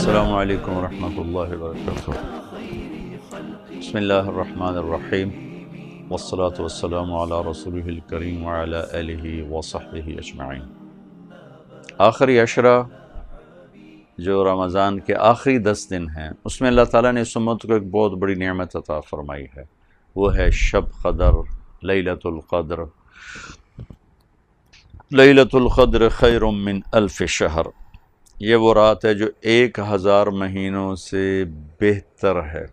السلام علیکم ورحمۃ اللہ وبرکاتہ۔ بسم اللہ الرحمن الرحیم، والصلاة والسلام علی رسولہ الکریم وعلی آلہ وصحبہ اجمعین۔ آخری عشرہ جو رمضان کے آخری 10 دن ہیں، اس میں اللہ تعالیٰ نے اس امت کو ایک بہت بڑی نعمت عطا فرمائی ہے، وہ ہے شب قدر، لیلۃ القدر۔ لیلۃ القدر خیر من الف شہر، یہ وہ رات ہے جو 1000 مہینوں سے بہتر ہے۔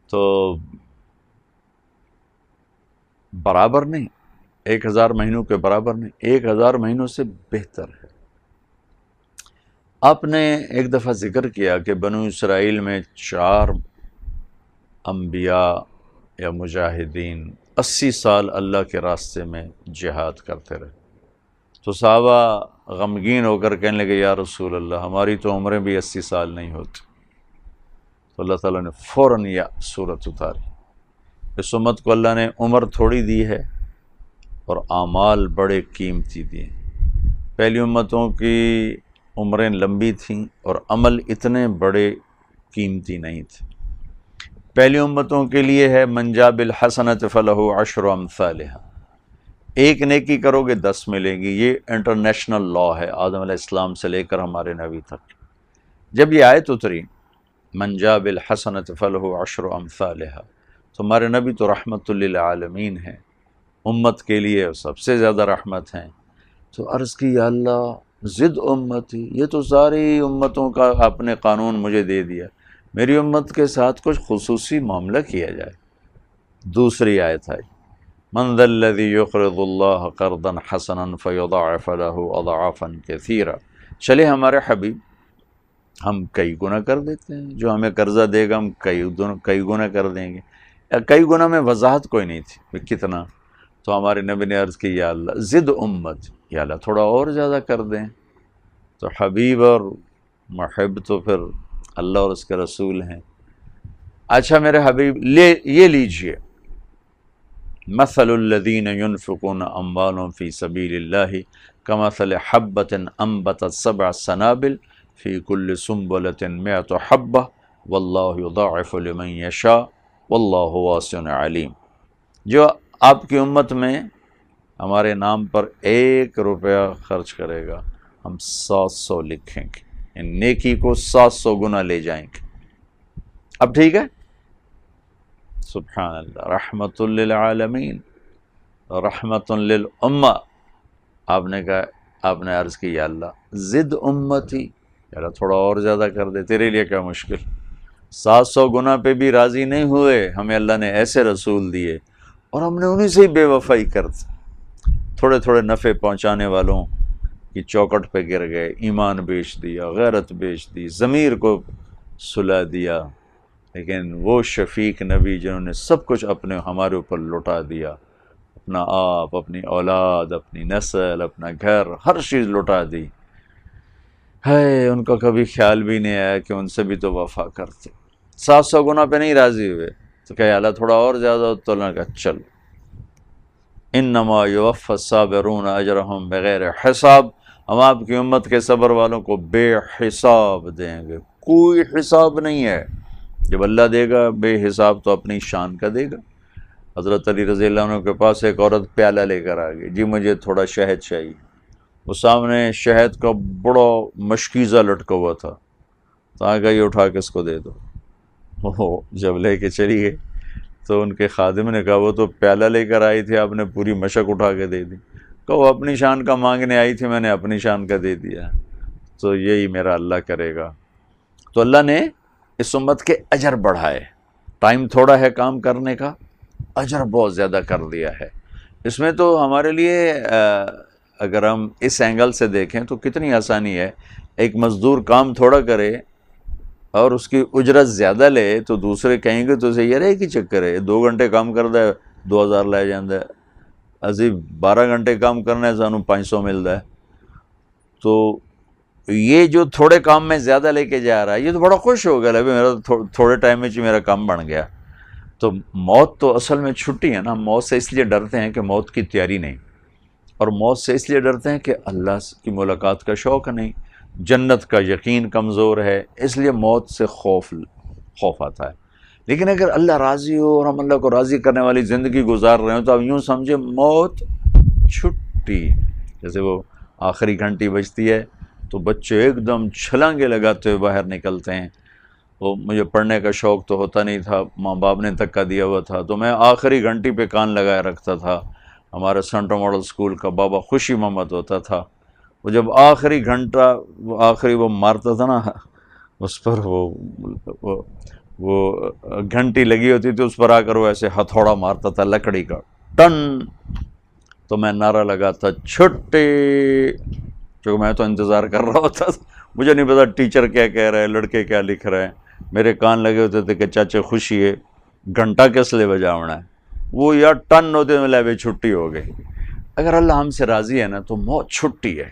تو برابر نہیں، 1000 مہینوں کے برابر نہیں، 1000 مہینوں سے بہتر ہے۔ آپ نے ایک دفعہ ذکر کیا کہ بنو اسرائیل میں 4 انبیاء یا مجاہدین 80 سال اللہ کے راستے میں جہاد کرتے رہے، تو صحابہ غمگین ہو کر کہنے لگے یا رسول اللہ، ہماری تو عمریں بھی 80 سال نہیں ہوتی۔ تو اللہ تعالیٰ نے فوراً یہ صورت اتاری۔ اس امت کو اللہ نے عمر تھوڑی دی ہے اور اعمال بڑے قیمتی دیے۔ پہلی امتوں کی عمریں لمبی تھیں اور عمل اتنے بڑے قیمتی نہیں تھے۔ پہلی امتوں کے لیے ہے من جاء بالحسنۃ فلہ عشر امثالھا، ایک نیکی کرو گے 10 ملیں گی۔ یہ انٹرنیشنل لا ہے، آدم علیہ السلام سے لے کر ہمارے نبی تک۔ جب یہ آیت اتری من جاء بالحسنۃ فلہ عشر امثالھا، تو ہمارے نبی تو رحمت للعالمین ہیں، امت کے لیے سب سے زیادہ رحمت ہیں۔ تو عرض کی یا اللہ زد امتی، یہ تو ساری امتوں کا اپنے قانون مجھے دے دیا، میری امت کے ساتھ کچھ خصوصی معاملہ کیا جائے۔ دوسری آیت آئی من ذا الذی یقرض اللہ قرضا حسنا فیضاعف له اضعافا کثیرا، چلے ہمارے حبیب ہم کئی گنا کر دیتے ہیں، جو ہمیں قرضہ دے گا ہم کئی گنا کر دیں گے۔ کئی گنا میں وضاحت کوئی نہیں تھی کتنا، تو ہمارے نبی نے عرض کی یا اللہ زد امت، یا اللہ تھوڑا اور زیادہ کر دیں۔ تو حبیب اور محب تو پھر اللہ اور اس کے رسول ہیں۔ اچھا میرے حبیب یہ لیجئے، مثل الذین ينفقون اموالهم فی سبیل اللہ کمثل حبۃ انبتت 7 سنابل فی کل سنبلۃ 100 حبۃ واللہ یضاعف لمن یشاء واللہ واسع علیم۔ جو آپ کی امت میں ہمارے نام پر 1 روپیہ خرچ کرے گا، ہم 700 لکھیں گے، ان نیکی کو 700 گنا لے جائیں گے۔ اب ٹھیک ہے، سبحان اللہ، رحمت للعالمین، رحمت للامہ۔ آپ نے کہا، آپ نے عرض کی یا اللہ زد امتی، یا اللہ تھوڑا اور زیادہ کر دے، تیرے لیے کیا مشکل۔ 700 گنا پہ بھی راضی نہیں ہوئے، ہمیں اللہ نے ایسے رسول دیے اور ہم نے انہیں سے ہی بے وفائی کر دی۔ تھوڑے تھوڑے نفع پہنچانے والوں کی چوکٹ پہ گر گئے، ایمان بیچ دیا، غیرت بیچ دی، ضمیر کو سلا دیا۔ لیکن وہ شفیق نبی جنہوں نے سب کچھ ہمارے اوپر لٹا دیا، اپنا آپ، اپنی اولاد، اپنی نسل، اپنا گھر، ہر چیز لٹا دی، ہے ان کا کبھی خیال بھی نہیں آیا کہ ان سے بھی تو وفا کرتے۔ 700 گنا پہ نہیں راضی ہوئے، تو کہ اللہ تھوڑا اور زیادہ، تو اللہ نے کہا چل انما یوفی الصابرون اجرہم بغیر حساب، ہم آپ کی امت کے صبر والوں کو بے حساب دیں گے، کوئی حساب نہیں ہے۔ جب اللہ دے گا بے حساب تو اپنی شان کا دے گا۔ حضرت علی رضی اللہ عنہ کے پاس ایک عورت پیالہ لے کر آ گئی، جی مجھے تھوڑا شہد چاہیے۔ وہ سامنے شہد کا بڑا مشکیزہ لٹکا ہوا تھا، تو آگے یہ اٹھا کے اس کو دے دو۔ وہ جب لے کے چلی گئی تو ان کے خادم نے کہا وہ تو پیالہ لے کر آئی تھی، آپ نے پوری مشک اٹھا کے دے دی۔ کہ وہ اپنی شان کا مانگنے آئی تھی، میں نے اپنی شان کا دے دیا، تو یہی میرا اللہ کرے گا۔ تو اللہ نے اس امت کے اجر بڑھائے، ٹائم تھوڑا ہے کام کرنے کا، اجر بہت زیادہ کر دیا ہے۔ اس میں تو ہمارے لیے اگر ہم اس اینگل سے دیکھیں تو کتنی آسانی ہے، ایک مزدور کام تھوڑا کرے اور اس کی اجرت زیادہ لے، تو دوسرے کہیں گے تو اسے یہ رہے کہ چکر ہے 2 گھنٹے کام کرتا ہے 2000 لے جاندہ ہے، اسی 12 گھنٹے کام کرنا ہے سانو 500 ملتا ہے۔ تو یہ جو تھوڑے کام میں زیادہ لے کے جا رہا ہے، یہ تو بڑا خوش ہو گیا، میرا تھوڑے ٹائم میں میرا کام بن گیا۔ تو موت تو اصل میں چھٹی ہے نا، موت سے اس لیے ڈرتے ہیں کہ موت کی تیاری نہیں، اور موت سے اس لیے ڈرتے ہیں کہ اللہ کی ملاقات کا شوق نہیں۔ جنت کا یقین کمزور ہے، اس لیے موت سے خوف آتا ہے۔ لیکن اگر اللہ راضی ہو اور ہم اللہ کو راضی کرنے والی زندگی گزار رہے ہوں تو اب یوں سمجھے موت چھٹی۔ جیسے وہ آخری گھنٹی بجتی ہے تو بچے ایک دم چھلانگے لگاتے ہوئے باہر نکلتے ہیں۔ وہ مجھے پڑھنے کا شوق تو ہوتا نہیں تھا، ماں باپ نے دھکا دیا ہوا تھا، تو میں آخری گھنٹی پہ کان لگائے رکھتا تھا۔ ہمارے سینٹر ماڈل اسکول کا بابا خوشی محمد ہوتا تھا، وہ جب آخری گھنٹہ وہ مارتا تھا نا، اس پر وہ گھنٹی لگی ہوتی تھی، اس پر آ کر وہ ایسے ہتھوڑا مارتا تھا لکڑی کا، ٹن، تو میں نعرہ لگاتا چھٹی، کیونکہ میں تو انتظار کر رہا ہوتا تھا، مجھے نہیں پتا ٹیچر کیا کہہ رہا ہے، لڑکے کیا لکھ رہے ہیں، میرے کان لگے ہوتے تھے کہ چاچے خوشی ہے، گھنٹہ کس لیے بجاونا ہے، وہ یا ٹن ہوتے ملے بھی چھٹی ہو گئی۔ اگر اللہ ہم سے راضی ہے نا تو موت چھٹی ہے،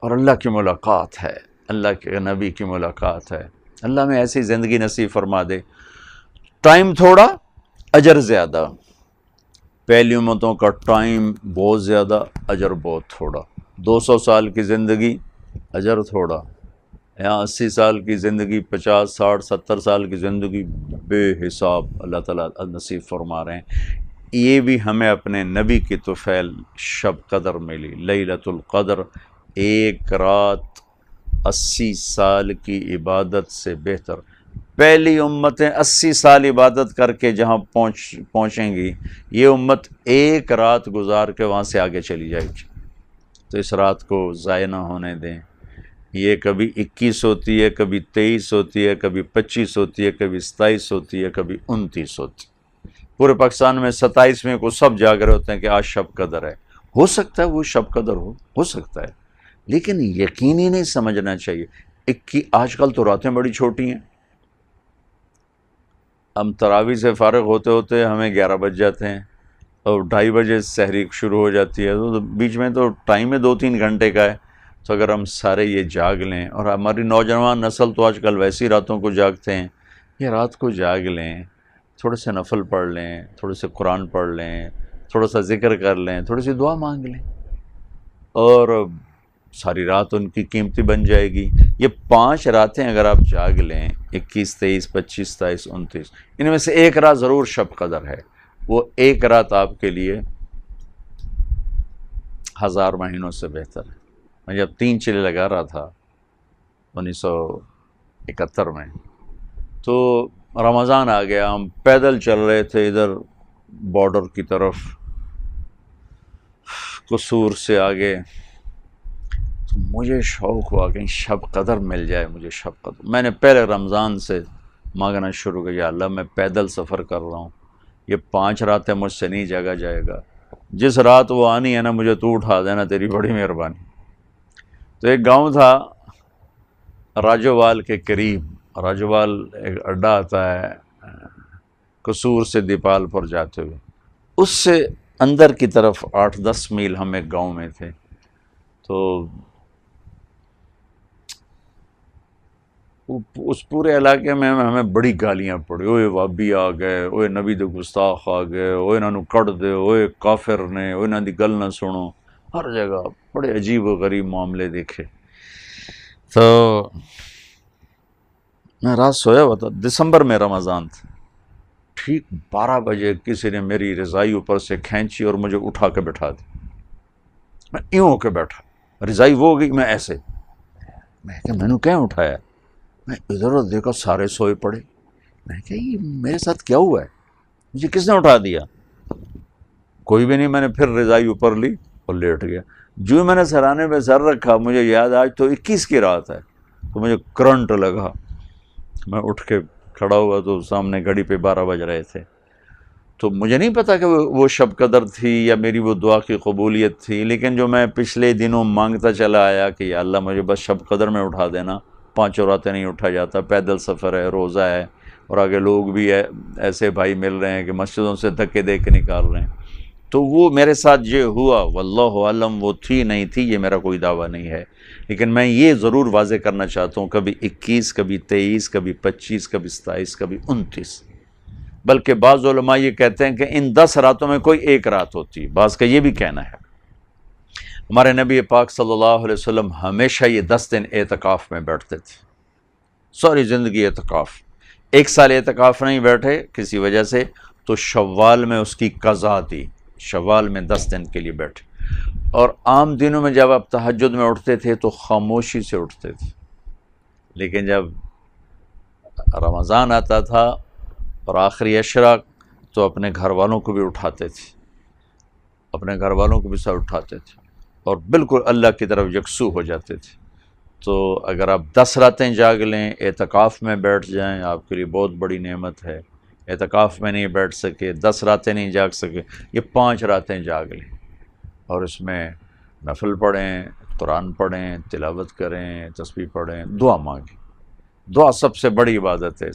اور اللہ کی ملاقات ہے، اللہ کے نبی کی ملاقات ہے۔ اللہ میں ایسی زندگی نصیب فرما دے، ٹائم تھوڑا اجر زیادہ، پہلی امتوں کا ٹائم بہت زیادہ، اجر بہت تھوڑا، 200 سال کی زندگی اجر تھوڑا، یہاں 80 سال کی زندگی، 50 60 70 سال کی زندگی بے حساب اللہ تعالیٰ نصیب فرما رہے ہیں۔ یہ بھی ہمیں اپنے نبی کی طفیل شب قدر ملی، لیلۃ القدر، ایک رات 80 سال کی عبادت سے بہتر۔ پہلی امتیں 80 سال عبادت کر کے جہاں پہنچیں گی، یہ امت ایک رات گزار کے وہاں سے آگے چلی جائے گی۔ تو اس رات کو ضائع نہ ہونے دیں۔ یہ کبھی 21 ہوتی ہے، کبھی 23 ہوتی ہے، کبھی 25 ہوتی ہے، کبھی 27 ہوتی ہے، کبھی 29 ہوتی ہے۔ پورے پاکستان میں 27ویں کو سب جاگ رہے ہوتے ہیں کہ آج شب قدر ہے۔ ہو سکتا ہے وہ شب قدر ہو سکتا ہے، لیکن یقینی نہیں سمجھنا چاہیے۔ آج کل تو راتیں بڑی چھوٹی ہیں، ہم تراویح سے فارغ ہوتے ہوتے ہمیں 11 بج جاتے ہیں، اور 2:30 بجے سحری شروع ہو جاتی ہے، تو بیچ میں تو ٹائم ہے 2-3 گھنٹے کا ہے۔ تو اگر ہم سارے یہ جاگ لیں، اور ہماری نوجوان نسل تو آج کل ویسی راتوں کو جاگتے ہیں، یہ رات کو جاگ لیں، تھوڑے سے نفل پڑھ لیں، تھوڑے سے قرآن پڑھ لیں، تھوڑا سا ذکر کر لیں، تھوڑی سی دعا مانگ لیں، اور ساری رات ان کی قیمتی بن جائے گی۔ یہ 5 راتیں اگر آپ جاگ لیں، 21 23 25 27 29، ان میں سے ایک رات ضرور شب قدر ہے، وہ ایک رات آپ کے لیے 1000 مہینوں سے بہتر ہے۔ میں جب 3 چلے لگا رہا تھا 1971 میں، تو رمضان آ گیا، ہم پیدل چل رہے تھے ادھر بارڈر کی طرف، قصور سے آگے، تو مجھے شوق ہوا کہ شب قدر مل جائے مجھے، شب قدر۔ میں نے پہلے رمضان سے مانگنا شروع کیا، یا اللہ میں پیدل سفر کر رہا ہوں، یہ 5 راتیں مجھ سے نہیں جاگا جائے گا، جس رات وہ آنی ہے نا مجھے تو اٹھا دینا، تیری بڑی مہربانی۔ تو ایک گاؤں تھا راجوال کے قریب، راجوال ایک اڈا آتا ہے قصور سے دیپال پر جاتے ہوئے، اس سے اندر کی طرف 8-10 میل ہم ایک گاؤں میں تھے۔ تو اس پورے علاقے میں ہمیں بڑی گالیاں پڑی، اوے وابی آ گئے، اوے نبی دے گستاخ آ گئے، اوے انہوں نے کٹ دے، اوے کافر نے، اوے انہوں دی گل نہ سنو، ہر جگہ بڑے عجیب و غریب معاملے دیکھے۔ تو میں رات سویا ہوا تھا، دسمبر میں رمضان تھا، ٹھیک 12 بجے کسی نے میری رضائی اوپر سے کھینچی اور مجھے اٹھا کے بٹھا دی۔ میں یوں ہو کے بیٹھا، رضائی وہ ہو گئی، میں ایسے، میں کہ میں نے کیا اٹھایا؟ میں ادھر ادھر دیکھا، سارے سوئے پڑے، میں کہ یہ میرے ساتھ کیا ہوا ہے، مجھے کس نے اٹھا دیا؟ کوئی بھی نہیں۔ میں نے پھر رضائی اوپر لی اور لیٹ گیا۔ جو میں نے سرانے پہ سر رکھا، مجھے یاد آج تو 21 کی رات ہے، تو مجھے کرنٹ لگا، میں اٹھ کے کھڑا ہوا تو سامنے گھڑی پہ 12 بج رہے تھے۔ تو مجھے نہیں پتا کہ وہ شب قدر تھی یا میری وہ دعا کی قبولیت تھی، لیکن جو میں پچھلے دنوں مانگتا چلا آیا کہ یا اللہ مجھے بس شب قدر میں اٹھا دینا، 5 راتیں نہیں اٹھا جاتا، پیدل سفر ہے، روزہ ہے، اور آگے لوگ بھی ایسے بھائی مل رہے ہیں کہ مسجدوں سے دھکے دے کے نکال رہے ہیں۔ تو وہ میرے ساتھ یہ ہوا، واللہ عالم وہ تھی نہیں تھی، یہ میرا کوئی دعویٰ نہیں ہے، لیکن میں یہ ضرور واضح کرنا چاہتا ہوں، کبھی 21، کبھی 23، کبھی 25، کبھی 27، کبھی 29، بلکہ بعض علماء یہ کہتے ہیں کہ ان 10 راتوں میں کوئی ایک رات ہوتی ہے، بعض کا یہ بھی کہنا ہے۔ ہمارے نبی پاک صلی اللہ علیہ وسلم ہمیشہ یہ 10 دن اعتکاف میں بیٹھتے تھے، ساری زندگی اعتکاف، 1 سال اعتکاف نہیں بیٹھے کسی وجہ سے، تو شوال میں اس کی قضا دی، شوال میں 10 دن کے لیے بیٹھے۔ اور عام دنوں میں جب آپ تہجد میں اٹھتے تھے تو خاموشی سے اٹھتے تھے، لیکن جب رمضان آتا تھا اور آخری عشرہ تو اپنے گھر والوں کو بھی اٹھاتے تھے، اپنے گھر والوں کو بھی ساتھ اٹھاتے تھے اور بالکل اللہ کی طرف یکسو ہو جاتے تھے۔ تو اگر آپ 10 راتیں جاگ لیں، اعتکاف میں بیٹھ جائیں، آپ کے لیے بہت بڑی نعمت ہے۔ اعتکاف میں نہیں بیٹھ سکے، 10 راتیں نہیں جاگ سکے، یہ 5 راتیں جاگ لیں اور اس میں نفل پڑھیں، قرآن پڑھیں، تلاوت کریں، تسبیح پڑھیں، دعا مانگیں۔ دعا سب سے بڑی عبادت ہے،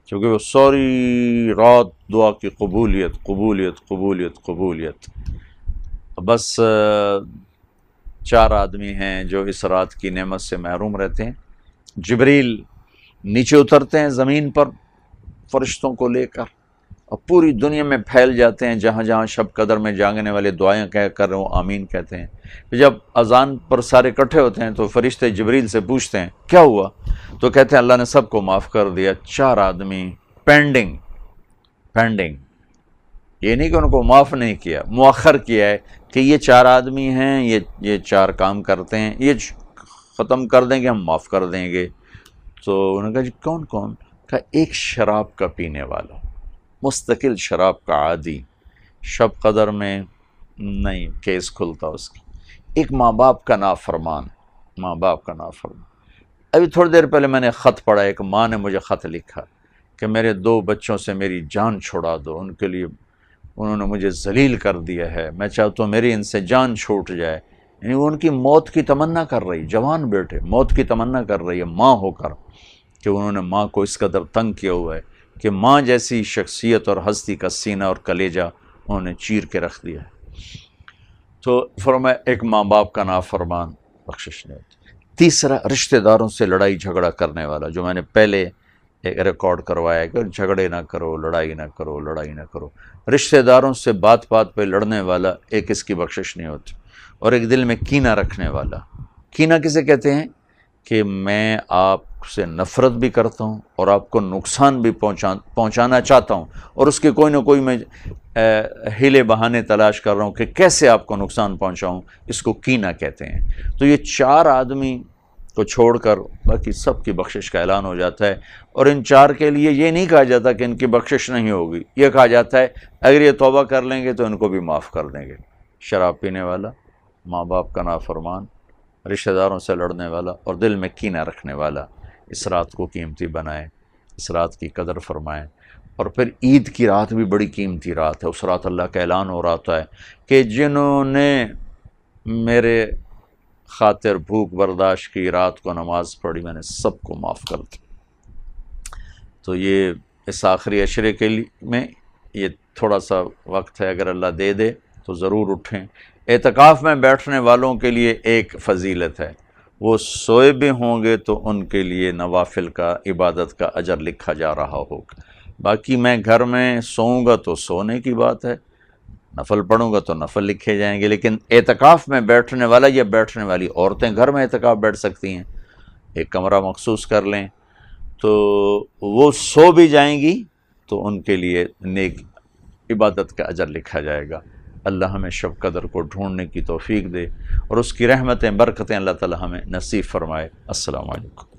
کیونکہ وہ ساری رات دعا کی قبولیت قبولیت قبولیت قبولیت۔ بس 4 آدمی ہیں جو اس رات کی نعمت سے محروم رہتے ہیں۔ جبریل نیچے اترتے ہیں زمین پر فرشتوں کو لے کر اور پوری دنیا میں پھیل جاتے ہیں، جہاں جہاں شب قدر میں جاگنے والے دعائیں کہہ کر وہ آمین کہتے ہیں۔ پھر جب اذان پر سارے اکٹھے ہوتے ہیں تو فرشتے جبریل سے پوچھتے ہیں کیا ہوا، تو کہتے ہیں اللہ نے سب کو معاف کر دیا، 4 آدمی پینڈنگ۔ یہ نہیں کہ ان کو معاف نہیں کیا، مؤخر کیا ہے کہ یہ 4 آدمی ہیں، یہ 4 کام کرتے ہیں، یہ ختم کر دیں گے، ہم معاف کر دیں گے۔ تو انہوں نے کہا جی کون کون؟ کہا ایک شراب کا پینے والا، مستقل شراب کا عادی، شب قدر میں نہیں کیس کھلتا اس کی، ایک ماں باپ کا نافرمان، ابھی تھوڑی دیر پہلے میں نے خط پڑھا، ایک ماں نے مجھے خط لکھا کہ میرے 2 بچوں سے میری جان چھڑا دو، ان کے لیے انہوں نے مجھے ذلیل کر دیا ہے، میں چاہتا ہوں میری ان سے جان چھوٹ جائے۔ یعنی وہ ان کی موت کی تمنا کر رہی، جوان بیٹے موت کی تمنا کر رہی ہے ماں ہو کر، کہ انہوں نے ماں کو اس قدر تنگ کیا ہوا ہے کہ ماں جیسی شخصیت اور ہستی کا سینہ اور کلیجہ انہوں نے چیر کے رکھ دیا ہے۔ تو فرمایا ایک ماں باپ کا نافرمان بخشش نہیں ہوتی۔ تیسرا رشتہ داروں سے لڑائی جھگڑا کرنے والا، جو میں نے پہلے ایک ریکارڈ کروایا ہے کہ جھگڑے نہ کرو، لڑائی نہ کرو۔ رشتہ داروں سے بات پہ لڑنے والا، ایک اس کی بخشش نہیں ہوتی۔ اور ایک دل میں کینہ رکھنے والا، کینہ کسے کہتے ہیں؟ کہ میں آپ سے نفرت بھی کرتا ہوں اور آپ کو نقصان بھی پہنچانا چاہتا ہوں، اور اس کے کوئی نہ کوئی میں ہیلے بہانے تلاش کر رہا ہوں کہ کیسے آپ کو نقصان پہنچاؤں، اس کو کینہ کہتے ہیں۔ تو یہ 4 آدمی کو چھوڑ کر باقی سب کی بخشش کا اعلان ہو جاتا ہے، اور ان 4 کے لیے یہ نہیں کہا جاتا کہ ان کی بخشش نہیں ہوگی، یہ کہا جاتا ہے اگر یہ توبہ کر لیں گے تو ان کو بھی معاف کر دیں گے۔ شراب پینے والا، ماں باپ کا نافرمان، رشتہ داروں سے لڑنے والا اور دل میں کینہ رکھنے والا، اس رات کو قیمتی بنائیں، اس رات کی قدر فرمائیں۔ اور پھر عید کی رات بھی بڑی قیمتی رات ہے، اس رات اللہ کا اعلان ہو رہا ہے کہ جنہوں نے میرے خاطر بھوک برداشت کی، رات کو نماز پڑھی، میں نے سب کو معاف کر دی۔ تو یہ اس آخری عشرے کے لیے میں یہ تھوڑا سا وقت ہے، اگر اللہ دے دے تو ضرور اٹھیں۔ اعتکاف میں بیٹھنے والوں کے لیے ایک فضیلت ہے، وہ سوئے بھی ہوں گے تو ان کے لیے نوافل کا، عبادت کا اجر لکھا جا رہا ہوگا۔ باقی میں گھر میں سوؤں گا تو سونے کی بات ہے، نفل پڑھوں گا تو نفل لکھے جائیں گے، لیکن اعتکاف میں بیٹھنے والا یا بیٹھنے والی عورتیں گھر میں اعتکاف بیٹھ سکتی ہیں، ایک کمرہ مخصوص کر لیں تو وہ سو بھی جائیں گی تو ان کے لیے نیک عبادت کا اجر لکھا جائے گا۔ اللہ ہمیں شب قدر کو ڈھونڈنے کی توفیق دے اور اس کی رحمتیں برکتیں اللہ تعالی ہمیں نصیب فرمائے۔ السلام علیکم۔